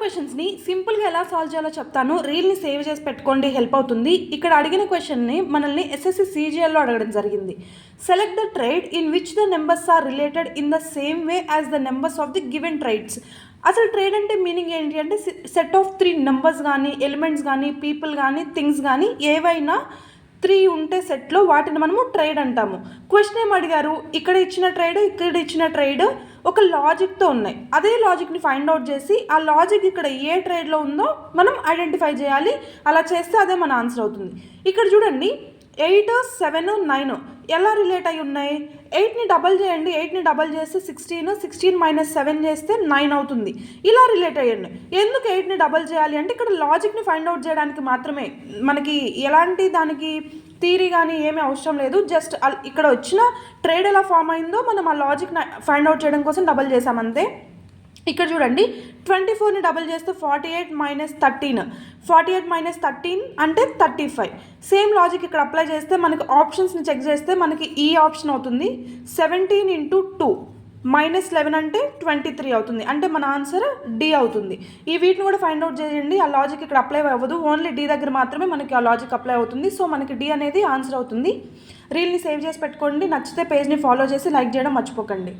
క్వశ్చన్స్ని సింపుల్గా ఎలా సాల్వ్ చేయాలో చెప్తాను. రీల్ని సేవ్ చేసి పెట్టుకోండి, హెల్ప్ అవుతుంది. ఇక్కడ అడిగిన క్వశ్చన్ని మనల్ని ఎస్ఎస్సి CGLలో అడగడం జరిగింది. Select the triad in which the numbers are related in the same way as the numbers of the given triads. అసలు ట్రేడ్ అంటే మీనింగ్ ఏంటి అంటే సెట్ ఆఫ్ 3 నెంబర్స్ కానీ, ఎలిమెంట్స్ కానీ, పీపుల్ కానీ, థింగ్స్ కానీ ఏవైనా 3 ఉంటే సెట్లో వాటిని మనము ట్రేడ్ అంటాము. క్వశ్చన్ ఏం అడిగారు, ఇక్కడ ఇచ్చిన ట్రేడ్, ఇక్కడ ఇచ్చిన ట్రేడ్ ఒక లాజిక్తో ఉన్నాయి. అదే లాజిక్ని ఫైండ్ అవుట్ చేసి ఆ లాజిక్ ఇక్కడ ఏ ట్రేడ్లో ఉందో మనం ఐడెంటిఫై చేయాలి. అలా చేస్తే అదే మన ఆన్సర్ అవుతుంది. ఇక్కడ చూడండి 8, 7, 9 ఎలా రిలేట్ అయి ఉన్నాయి. 8ని డబల్ చేయండి, 8ని డబల్ చేస్తే 16, 16 - 7 చేస్తే 9 అవుతుంది. ఇలా రిలేట్ అయ్యండి. ఎందుకు 8ని డబల్ చేయాలి అంటే ఇక్కడ లాజిక్ని ఫైండ్ అవుట్ చేయడానికి మాత్రమే, మనకి ఎలాంటి దానికి థియరీ కానీ ఏమీ అవసరం లేదు. జస్ట్ ఇక్కడ వచ్చిన ట్రేడ్ ఎలా ఫామ్ అయిందో మనం ఆ లాజిక్ని ఫైండ్ అవుట్ చేయడం కోసం డబల్ చేసామంతే. ఇక్కడ చూడండి 24ని డబల్ చేస్తే 48 - 13, 48 - 13 అంటే 35. సేమ్ లాజిక్ ఇక్కడ అప్లై చేస్తే మనకి ఆప్షన్స్ని చెక్ చేస్తే మనకి ఈ ఆప్షన్ అవుతుంది. 17 × 2 -11 అంటే 23 అవుతుంది. అంటే మన ఆన్సర్ డి అవుతుంది. ఈ వీటిని కూడా ఫైండ్ అవుట్ చేయండి. ఆ లాజిక్ ఇక్కడ అప్లై అవ్వదు, ఓన్లీ డి దగ్గర మాత్రమే మనకి ఆ లాజిక్ అప్లై అవుతుంది. సో మనకి డి అనేది ఆన్సర్ అవుతుంది. రీల్ని సేవ్ చేసి పెట్టుకోండి. నచ్చితే పేజ్ని ఫాలో చేసి లైక్ చేయడం మర్చిపోకండి.